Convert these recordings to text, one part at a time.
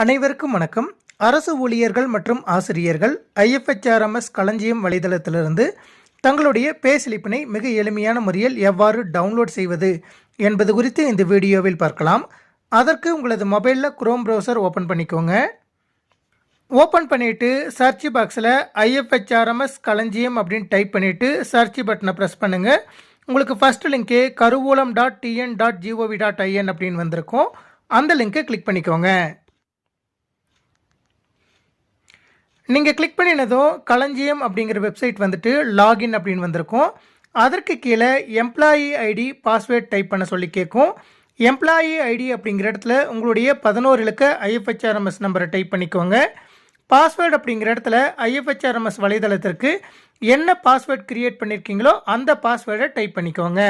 அனைவருக்கும் வணக்கம். அரசு ஊழியர்கள் மற்றும் ஆசிரியர்கள் ஐஎஃப்ஹெச்ஆர்எம்எஸ் களஞ்சியம் வலைதளத்திலிருந்து தங்களுடைய பே ஸ்லிப்பினை மிக எளிமையான முறையில் எவ்வாறு டவுன்லோட் செய்வது என்பது குறித்து இந்த வீடியோவில் பார்க்கலாம். அதற்கு உங்களது மொபைலில் குரோம் ப்ரௌசர் ஓப்பன் பண்ணிக்கோங்க. ஓப்பன் பண்ணிவிட்டு சர்ச் பாக்ஸில் ஐஎஃப்ஹெச்ஆர்எம்எஸ் களஞ்சியம் அப்படின்னு டைப் பண்ணிவிட்டு சர்ச் பட்டனை ப்ரெஸ் பண்ணுங்கள். உங்களுக்கு ஃபஸ்ட்டு லிங்க்கு karuvulam.tn.gov.in அப்படின்னு வந்திருக்கும். அந்த லிங்க்கை கிளிக் பண்ணிக்கோங்க. நீங்கள் கிளிக் பண்ணினதும் களஞ்சியம் அப்படிங்கிற வெப்சைட் வந்துட்டு லாகின் அப்படின்னு வந்திருக்கும். அதற்கு கீழே எம்ப்ளாயி ஐடி பாஸ்வேர்ட் டைப் பண்ண சொல்லி கேட்கும். எம்ப்ளாயி ஐடி அப்படிங்கிற இடத்துல உங்களுடைய 11 இலக்க ஐஎஃப்ஹெச்ஆர்எம்எஸ் நம்பரை டைப் பண்ணிக்கோங்க. பாஸ்வேர்டு அப்படிங்கிற இடத்துல ஐஎஃப்ஹெச்ஆர்எம்எஸ் வலைதளத்திற்கு என்ன பாஸ்வேர்ட் கிரியேட் பண்ணியிருக்கீங்களோ அந்த பாஸ்வேர்டை டைப் பண்ணிக்கோங்க.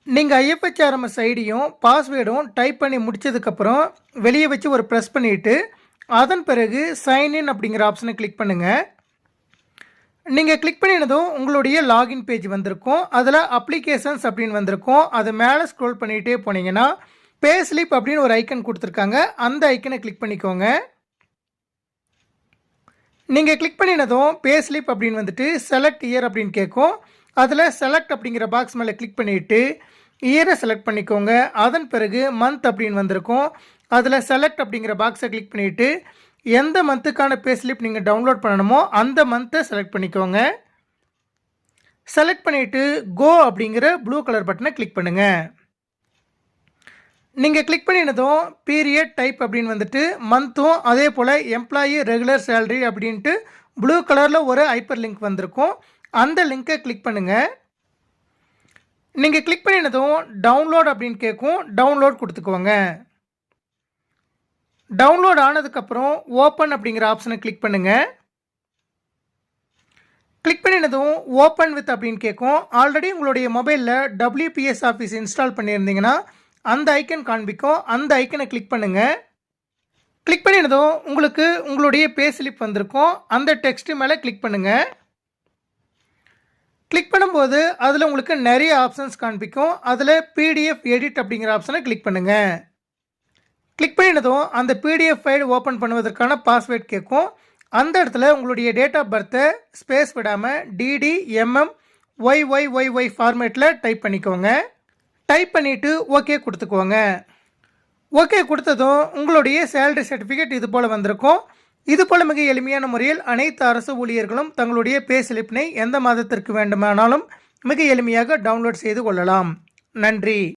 நீங்கள் ஐஎஃப்ஹெச்ஆர்எம்எஸ் ஐடியும் பாஸ்வேர்டும் டைப் பண்ணி முடித்ததுக்கப்புறம் வெளியே வச்சு ஒரு ப்ரெஸ் பண்ணிவிட்டு அதன் பிறகு சைன்இன் அப்படிங்கிற ஆப்ஷனை கிளிக் பண்ணுங்கள். நீங்கள் கிளிக் பண்ணினதும் உங்களுடைய லாகின் பேஜ் வந்திருக்கும். அதில் அப்ளிகேஷன்ஸ் அப்படின்னு வந்திருக்கும். அது மேலே ஸ்க்ரோல் பண்ணிகிட்டே போனீங்கன்னா பே ஸ்லிப் அப்படின்னு ஒரு ஐக்கன் கொடுத்துருக்காங்க. அந்த ஐக்கனை கிளிக் பண்ணிக்கோங்க. நீங்கள் கிளிக் பண்ணினதும் பே ஸ்லிப் அப்படின்னு வந்துட்டு செலக்ட் இயர் அப்படின்னு கேட்கும். அதில் செலக்ட் அப்படிங்கிற பாக்ஸ் மேலே கிளிக் பண்ணிவிட்டு இயரை செலக்ட் பண்ணிக்கோங்க. அதன் பிறகு மந்த் அப்படின்னு வந்திருக்கும். அதில் செலக்ட் அப்படிங்கிற பாக்ஸை கிளிக் பண்ணிவிட்டு எந்த மந்த்துக்கான பே ஸ்லிப் நீங்கள் டவுன்லோட் பண்ணணுமோ அந்த மந்த்தை செலக்ட் பண்ணிக்கோங்க. செலக்ட் பண்ணிவிட்டு கோ அப்படிங்கிற ப்ளூ கலர் பட்டனை கிளிக் பண்ணுங்கள். நீங்கள் கிளிக் பண்ணினதும் பீரியட் டைப் அப்படின்னு வந்துட்டு மந்த்தும் அதே போல் எம்ப்ளாயி ரெகுலர் சேலரி அப்படின்ட்டு ப்ளூ கலரில் ஒரு ஹைப்பர் லிங்க் வந்திருக்கும். அந்த லிங்க்கை கிளிக் பண்ணுங்கள். நீங்கள் கிளிக் பண்ணினதும் டவுன்லோட் அப்படின்னு கேட்கும். டவுன்லோட் கொடுத்துக்கோங்க. டவுன்லோட் ஆனதுக்கப்புறம் ஓப்பன் அப்படிங்கிற ஆப்ஷனை கிளிக் பண்ணுங்கள். கிளிக் பண்ணினதும் ஓப்பன் வித் அப்படின்னு கேட்கும். ஆல்ரெடி உங்களுடைய மொபைலில் WPS ஆஃபீஸ் இன்ஸ்டால் பண்ணியிருந்தீங்கன்னா அந்த ஐக்கன் காண்பிக்கும். அந்த ஐக்கனை கிளிக் பண்ணுங்கள். கிளிக் பண்ணினதும் உங்களுக்கு உங்களுடைய பே ஸ்லிப் வந்திருக்கும். அந்த டெக்ஸ்ட்டு மேலே கிளிக் பண்ணுங்கள். கிளிக் பண்ணும்போது அதில் உங்களுக்கு நிறைய ஆப்ஷன்ஸ் காண்பிக்கும். அதில் PDF எடிட் அப்படிங்கிற ஆப்ஷனை கிளிக் பண்ணுங்கள். கிளிக் பண்ணினதும் அந்த PDF ஃபைல் ஓப்பன் பண்ணுவதற்கான பாஸ்வேர்ட் கேட்கும். அந்த இடத்துல உங்களுடைய டேட் ஆஃப் பர்த்தை ஸ்பேஸ் விடாமல் DDMMYYYY ஃபார்மேட்டில் டைப் பண்ணிக்கோங்க. டைப் பண்ணிவிட்டு ஓகே கொடுத்துக்கோங்க. ஓகே கொடுத்ததும் உங்களுடைய சேலரி சர்டிஃபிகேட் இது போல் வந்திருக்கும். இது போல் மிக எளிமையான முறையில் அனைத்து அரசு ஊழியர்களும் தங்களுடைய பே ஸ்லிப்பினை எந்த மாதத்திற்கு வேண்டுமானாலும் மிக எளிமையாக டவுன்லோட் செய்து கொள்ளலாம். நன்றி.